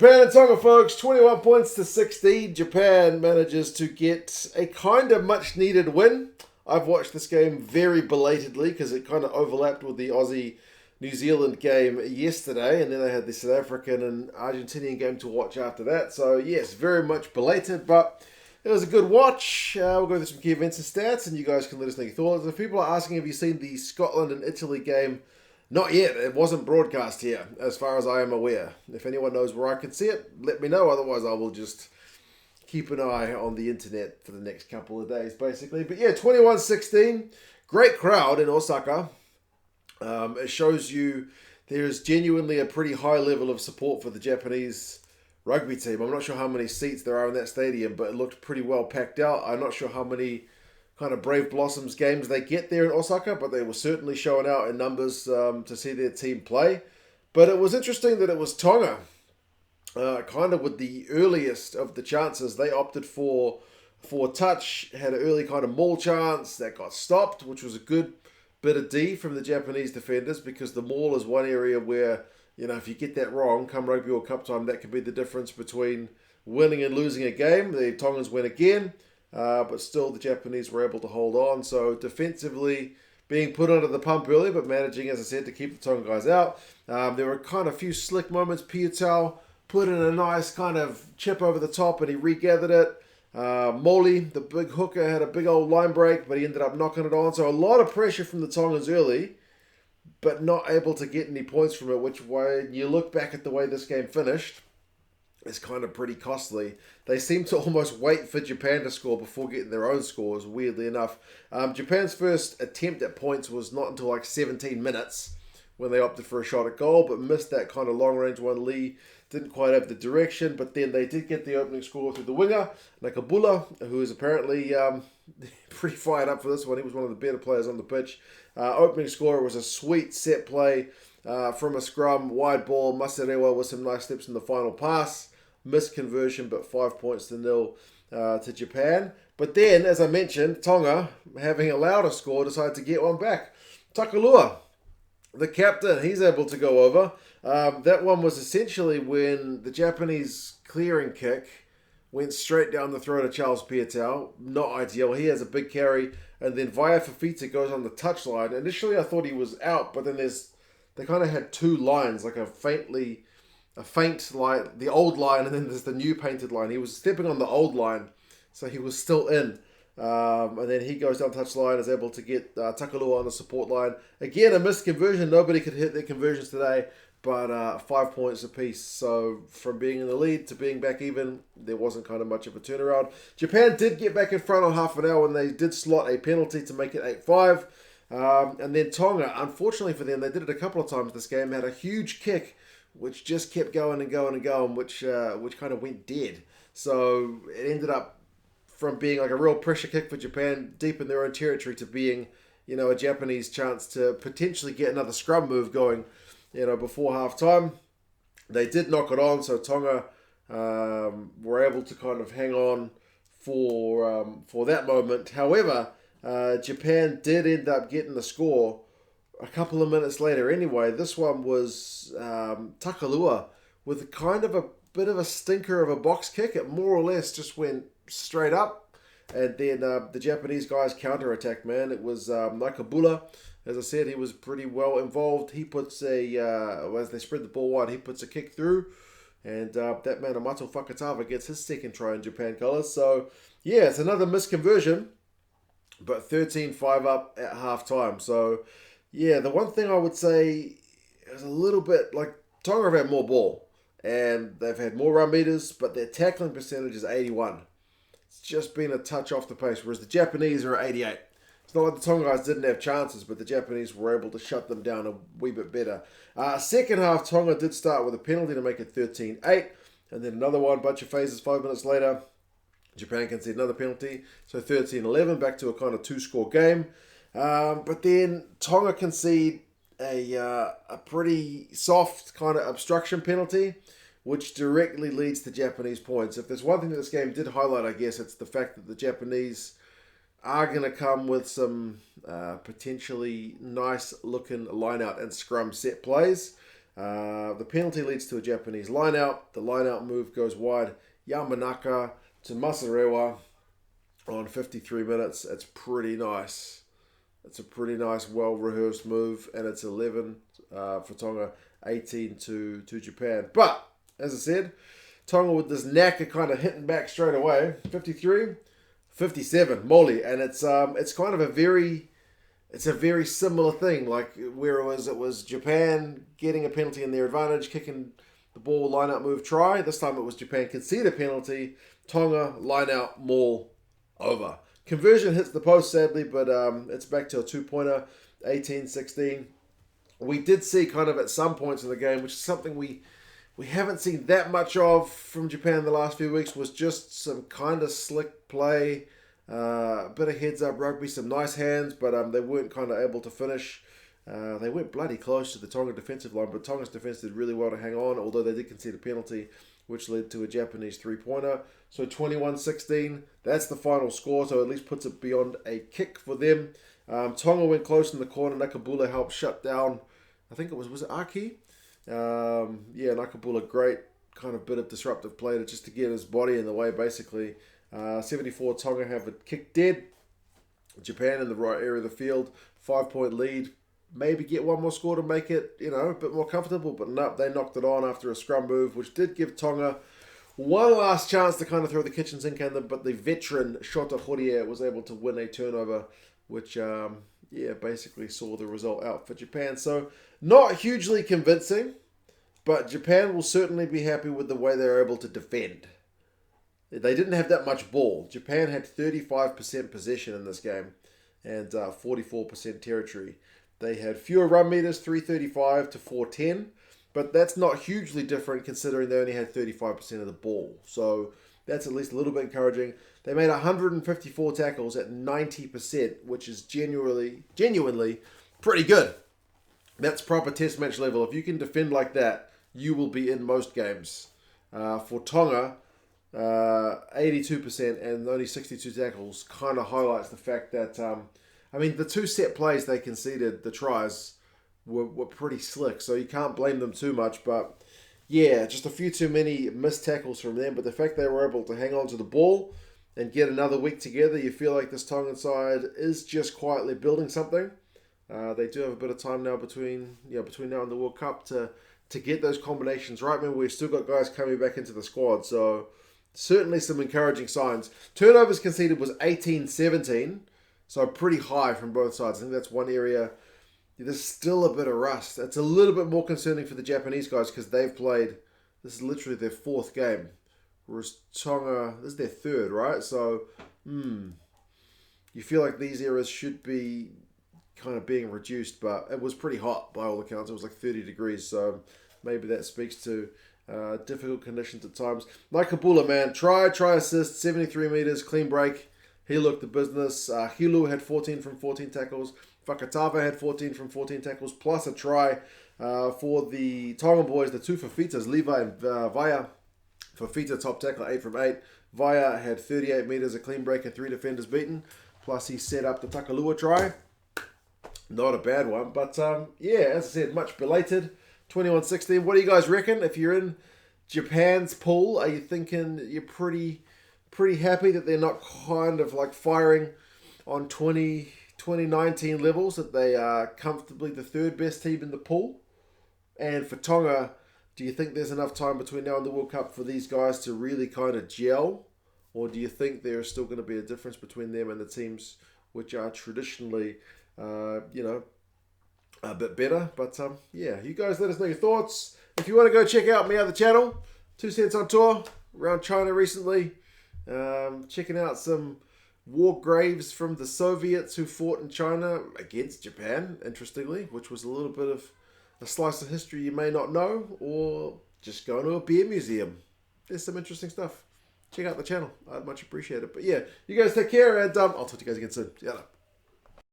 Japan and Tonga, folks, 21 points to 16. Japan manages to get a kind of much needed win. I've watched this game very belatedly because it kind of overlapped with the Aussie New Zealand game yesterday, and then I had the South African and Argentinian game to watch after that. So, yes, very much belated, but it was a good watch. We'll go through some key events and stats, and you guys can let us know your thoughts. If people are asking, have you seen the Scotland and Italy game? Not yet. It wasn't broadcast here, as far as I am aware. If anyone knows where I can see it, let me know. Otherwise, I will just keep an eye on the internet for the next couple of days, basically. But yeah, 21-16. Great crowd in Osaka. It shows you there is genuinely a pretty high level of support for the Japanese rugby team. I'm not sure how many seats there are in that stadium, but it looked pretty well packed out. I'm not sure how many kind of Brave Blossoms games they get there in Osaka, but they were certainly showing out in numbers to see their team play. But it was interesting that it was Tonga, kind of with the earliest of the chances. They opted for touch, had an early kind of maul chance that got stopped, which was a good bit of D from the Japanese defenders, because the maul is one area where, you know, if you get that wrong, come Rugby World Cup time, that could be the difference between winning and losing a game. The Tongans win again. But still the Japanese were able to hold on. So defensively being put under the pump early, but managing, as I said, to keep the Tonga guys out. There were kind of a few slick moments. Piutau put in a nice kind of chip over the top and he regathered it. Moli, the big hooker, had a big old line break, but he ended up knocking it on. So a lot of pressure from the Tongans early, but not able to get any points from it, which when you look back at the way this game finished, it's kind of pretty costly. They seem to almost wait for Japan to score before getting their own scores, weirdly enough. Japan's first attempt at points was not until like 17 minutes when they opted for a shot at goal, but missed that kind of long-range one. Lee didn't quite have the direction, but then they did get the opening score through the winger, Nakabula, who is apparently pretty fired up for this one. He was one of the better players on the pitch. Opening score was a sweet set play from a scrum, wide ball, Masarewa with some nice steps in the final pass. Missed conversion, but 5 points to 0 to Japan. But then, as I mentioned, Tonga, having allowed a score, decided to get one back. Takalua, the captain, he's able to go over. That one was essentially when the Japanese clearing kick went straight down the throat of Charles Piutau. Not ideal. He has a big carry, and then Vaya Fafita goes on the touchline. Initially, I thought he was out, but then they kind of had two lines, like a faint line, the old line, and then there's the new painted line. He was stepping on the old line, so he was still in. And then he goes down touchline, is able to get Takalua on the support line. Again, a missed conversion. Nobody could hit their conversions today, but 5 points apiece. So from being in the lead to being back even, there wasn't kind of much of a turnaround. Japan did get back in front on half an hour when they did slot a penalty to make it 8-5. And then Tonga, unfortunately for them, they did it a couple of times this game, had a huge kick which just kept going and going and going, which kind of went dead. So it ended up from being like a real pressure kick for Japan deep in their own territory to being, you know, a Japanese chance to potentially get another scrum move going, you know, before half time. They did knock it on, so Tonga were able to kind of hang on for that moment. However, Japan did end up getting the score a couple of minutes later anyway. This one was Takalua with kind of a bit of a stinker of a box kick. It more or less just went straight up. And then the Japanese guys counter-attacked, man. It was Nakabula. As I said, he was pretty well involved. He puts as they spread the ball wide, he puts a kick through. And that man, Amato Fakatava, gets his second try in Japan colours. So, yeah, it's another misconversion. But 13-5 up at half-time. So, yeah, the one thing I would say is a little bit like Tonga have had more ball and they've had more run meters, but their tackling percentage is 81. It's just been a touch off the pace, whereas the Japanese are at 88. It's not like the Tonga guys didn't have chances, but the Japanese were able to shut them down a wee bit better. Second half, Tonga did start with a penalty to make it 13-8, and then another one, bunch of phases 5 minutes later. Japan conceded another penalty, so 13-11, back to a kind of two-score game. But then Tonga concede a pretty soft kind of obstruction penalty, which directly leads to Japanese points. If there's one thing that this game did highlight, I guess, it's the fact that the Japanese are going to come with some potentially nice-looking line-out and scrum set plays. The penalty leads to a Japanese line-out. The line-out move goes wide. Yamanaka to Masarewa on 53 minutes. It's pretty nice. It's a pretty nice, well-rehearsed move, and it's 11 for Tonga, 18 to Japan. But, as I said, Tonga with this knack of kind of hitting back straight away. 53, 57, Moli. And it's kind of a very similar thing. Like, where it was Japan getting a penalty in their advantage, kicking the ball, line-out move, try. This time it was Japan concede a penalty, Tonga, line-out, maul, over. Conversion hits the post, sadly, but it's back to a two-pointer, 18-16. We did see kind of at some points in the game, which is something we haven't seen that much of from Japan in the last few weeks, was just some kind of slick play, a bit of heads-up rugby, some nice hands, but they weren't kind of able to finish. They went bloody close to the Tonga defensive line, but Tonga's defence did really well to hang on, although they did concede a penalty, which led to a Japanese three-pointer. So 21-16, that's the final score, so at least puts it beyond a kick for them. Tonga went close in the corner. Nakabula helped shut down, I think it was it Aki? Nakabula, great kind of bit of disruptive play just to get his body in the way, basically. 74, Tonga have it kicked dead. Japan in the right area of the field, 5-point lead. Maybe get one more score to make it, a bit more comfortable. But no, they knocked it on after a scrum move, which did give Tonga one last chance to kind of throw the kitchen sink at them. But the veteran Shota Horia was able to win a turnover, which, basically saw the result out for Japan. So not hugely convincing, but Japan will certainly be happy with the way they were able to defend. They didn't have that much ball. Japan had 35% possession in this game and 44% territory. They had fewer run meters, 335 to 410, but that's not hugely different considering they only had 35% of the ball. So that's at least a little bit encouraging. They made 154 tackles at 90%, which is genuinely pretty good. That's proper test match level. If you can defend like that, you will be in most games. For Tonga, 82% and only 62 tackles kind of highlights the fact that the two set plays they conceded, the tries, were pretty slick, so you can't blame them too much. But yeah, just a few too many missed tackles from them. But the fact they were able to hang on to the ball and get another week together, you feel like this Tongan side is just quietly building something. They do have a bit of time now between now and the World Cup to get those combinations right. Remember, we've still got guys coming back into the squad, so certainly some encouraging signs. Turnovers conceded was 18-17. So pretty high from both sides. I think that's one area. There's still a bit of rust. It's a little bit more concerning for the Japanese guys because they've played, this is literally their fourth game. Whereas Tonga, this is their third, right? So, you feel like these eras should be kind of being reduced, but it was pretty hot by all accounts. It was like 30 degrees, so maybe that speaks to difficult conditions at times. Nakabula, man, try assist, 73 meters, clean break. He looked the business. Hilu had 14 from 14 tackles. Fakatava had 14 from 14 tackles, plus a try for the Tongan boys, the two Fafitas, Levi and Vaya. Fafita, top tackler, 8 from 8. Vaya had 38 meters, a clean break, and 3 defenders beaten. Plus, he set up the Takalua try. Not a bad one, but as I said, much belated. 21-16. What do you guys reckon? If you're in Japan's pool, are you thinking you're pretty happy that they're not kind of like firing on 2019 levels, that they are comfortably the third best team in the pool? And for Tonga, do you think there's enough time between now and the World Cup for these guys to really kind of gel? Or do you think there's still going to be a difference between them and the teams which are traditionally, a bit better? But you guys let us know your thoughts. If you want to go check out my other channel, 2 Cents on Tour, around China recently. Checking out some war graves from the Soviets who fought in China against Japan, interestingly, which was a little bit of a slice of history you may not know, or just going to a beer museum. There's some interesting stuff. Check out the channel. I'd much appreciate it. But yeah, you guys take care, and I'll talk to you guys again soon. See ya.